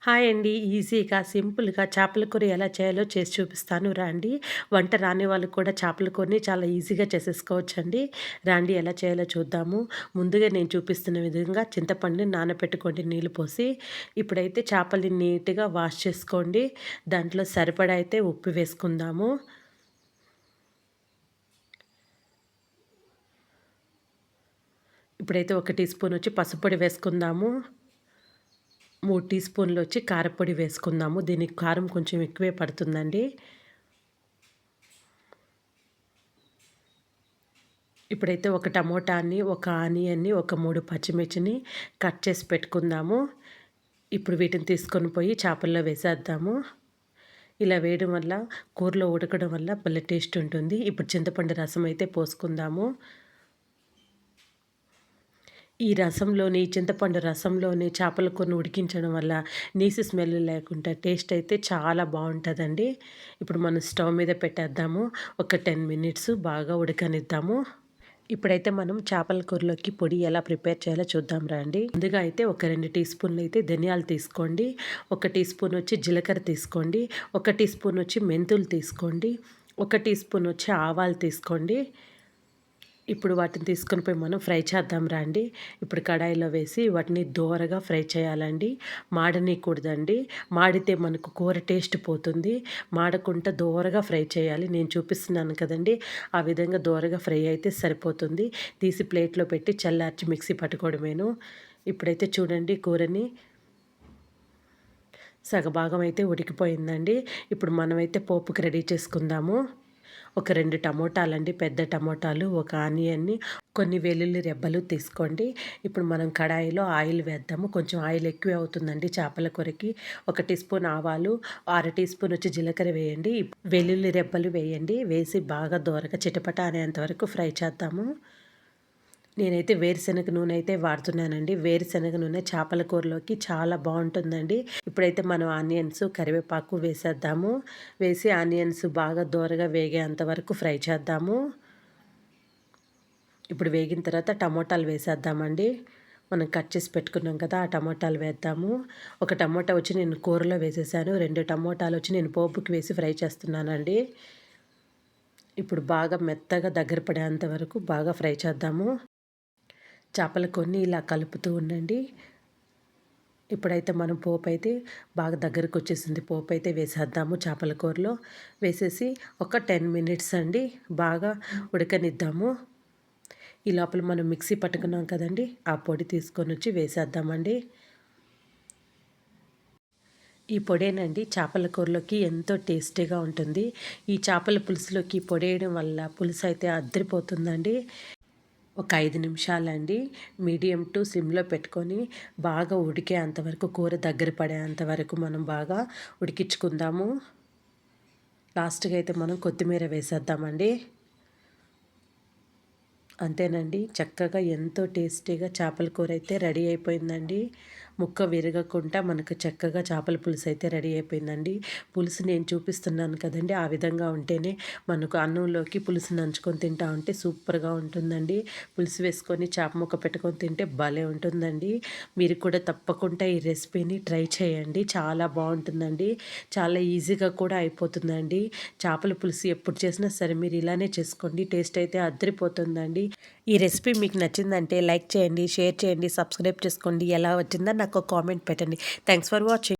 Hi అండి. ఈజీగా, సింపుల్‌గా చేపల కూర ఎలా చేయాలో చేసి చూపిస్తాను రండి. వంట రాని వాళ్ళు కూడా చేపల కూరని చాలా ఈజీగా చేసేసుకోవచ్చండి. రండి ఎలా చేయాలో చూద్దాము. ముందుగా నేను చూపిస్తున్న విధంగా చింతపండుని నానబెట్టుకోండి నీళ్లు పోసి. ఇప్పుడైతే చేపల్ని నీట్‌గా వాష్ చేసుకోండి. దాంట్లో సరిపడా అయితే ఉప్పు వేసుకుందాము. ఇప్పుడైతే ఒక టీ స్పూన్ వచ్చి పసుపొడి వేసుకుందాము. 3 టీ స్పూన్లు వచ్చి కారపొడి వేసుకుందాము. దీనికి కారం కొంచెం ఎక్కువే పడుతుందండి. ఇప్పుడైతే ఒక టమోటాని, ఒక ఆనియన్‌ని, ఒక 3 పచ్చిమిర్చిని కట్ చేసి పెట్టుకుందాము. ఇప్పుడు వీటిని తీసుకొని పోయి చేపల్లో వేసేద్దాము. ఇలా వేయడం వల్ల కూరలో ఉడకడం వల్ల భలే టేస్ట్ ఉంటుంది. ఇప్పుడు చింతపండు రసం అయితే పోసుకుందాము. ఈ రసంలోని చింతపండు రసంలోని చేపల కూరను ఉడికించడం వల్ల నీసు స్మెల్ లేకుండా టేస్ట్ అయితే చాలా బావుంటదండి. ఇప్పుడు మనం స్టవ్ మీద పెట్టేద్దాము. ఒక 10 మినిట్స్ బాగా ఉడకనిద్దాము. ఇప్పుడైతే మనం చేపల కూరలోకి పొడి ఎలా ప్రిపేర్ చేయాలో చూద్దాం రండి. ముందుగా అయితే ఒక 2 టీ స్పూన్లు అయితే ధనియాలు తీసుకోండి. ఒక టీ స్పూన్ వచ్చి జీలకర్ర తీసుకోండి. ఒక టీ స్పూన్ వచ్చి మెంతులు తీసుకోండి. ఒక టీ స్పూన్ వచ్చి ఆవాలు తీసుకోండి. ఇప్పుడు వాటిని తీసుకొని పోయి మనం ఫ్రై చేద్దాం రండి. ఇప్పుడు కడాయిలో వేసి వాటిని దోరగా ఫ్రై చేయాలండి. మాడనీయకూడదండి. మాడితే మనకు కూర టేస్ట్ పోతుంది. మాడకుండా దోరగా ఫ్రై చేయాలి. నేను చూపిస్తున్నాను కదండీ! ఆ విధంగా దోరగా ఫ్రై అయితే సరిపోతుంది. తీసి ప్లేట్‌లో పెట్టి చల్లార్చి మిక్సీ పట్టుకోవడమేను. ఇప్పుడైతే చూడండి కూరని సగభాగం అయితే ఉడికిపోయిందండి. ఇప్పుడు మనమైతే పోపుకి రెడీ చేసుకుందాము. ఒక 2 టమోటాలండి, పెద్ద టమోటాలు, ఒక ఆనియన్‌ని, కొన్ని వెల్లుల్లి రెబ్బలు తీసుకోండి. ఇప్పుడు మనం కడాయిలో ఆయిల్ వేద్దాము. కొంచెం ఆయిల్ ఎక్కువే అవుతుందండి చేపల కూరకి. ఒక టీ స్పూన్ ఆవాలు, అర టీ స్పూన్ వచ్చి జీలకర్ర వేయండి. వెల్లుల్లి రెబ్బలు వేయండి. వేసి బాగా దోరగా చిటపట అనేంత వరకు ఫ్రై చేద్దాము. నేనైతే వేరుశనగ నూనె అయితే వాడుతున్నానండి. వేరుశనగ నూనె చేపల కూరలోకి చాలా బావుంటుందండి. ఇప్పుడైతే మనం ఆనియన్స్, కరివేపాకు వేసేద్దాము. వేసి ఆనియన్స్ బాగా దోరగా వేగేంత వరకు ఫ్రై చేద్దాము. ఇప్పుడు వేగిన తర్వాత టమోటాలు వేసేద్దామండి. మనం కట్ చేసి పెట్టుకున్నాం కదా! ఆ టమోటాలు వేద్దాము. ఒక టమోటా వచ్చి నేను కూరలో వేసేసాను. 2 టమోటాలు వచ్చి నేను పోపుకి వేసి ఫ్రై చేస్తున్నానండి. ఇప్పుడు బాగా మెత్తగా దగ్గర పడేంత వరకు బాగా ఫ్రై చేద్దాము. చేపల కొన్ని ఇలా కలుపుతూ ఉండండి. ఇప్పుడైతే మనం పోపైతే బాగా దగ్గరకొచ్చేసింది. పోపైతే వేసేద్దాము చేపల కూరలో. వేసేసి ఒక 10 మినిట్స్ అండి బాగా ఉడకనిద్దాము. ఈ లోపల మనం మిక్సీ పట్టుకున్నాం కదండీ! ఆ పొడి తీసుకొనొచ్చి వేసేద్దామండి. ఈ పొడేనండి చేపల కూరలోకి ఎంతో టేస్టీగా ఉంటుంది. ఈ చేపల పులుసులోకి పొడేయడం వల్ల పులుసైతే అద్దిరిపోతుందండి. ఒక 5 నిమిషాలండి మీడియం టు సిమ్‌లో పెట్టుకొని బాగా ఉడికేంత వరకు కూర దగ్గర పడేంత వరకు మనం బాగా ఉడికించుకుందాము. లాస్ట్‌గా అయితే మనం కొత్తిమీర వేసేద్దామండి. అంతేనండి చక్కగా ఎంతో టేస్టీగా చేపల కూర అయితే రెడీ అయిపోయిందండి. ముక్క విరగకుండా మనకు చక్కగా చేపల పులుసు అయితే రెడీ అయిపోయిందండి. పులుసు నేను చూపిస్తున్నాను కదండీ! ఆ విధంగా ఉంటేనే మనకు అన్నంలోకి పులుసు నంచుకొని తింటా ఉంటే సూపర్‌గా ఉంటుందండి. పులుసు వేసుకొని చేప ముక్క పెట్టుకొని తింటే భలే ఉంటుందండి. మీరు కూడా తప్పకుండా ఈ రెసిపీని ట్రై చేయండి. చాలా బావుంటుందండి. చాలా ఈజీగా కూడా అయిపోతుందండి. చేపల పులుసు ఎప్పుడు చేసినా సరే మీరు ఇలానే చేసుకోండి. టేస్ట్ అయితే అదిరిపోతుందండి. ఈ రెసిపీ మీకు నచ్చిందంటే లైక్ చేయండి, షేర్ చేయండి, సబ్స్క్రైబ్ చేసుకోండి. ఎలా వచ్చిందో నాకు కామెంట్ పెట్టండి. Thanks for watching.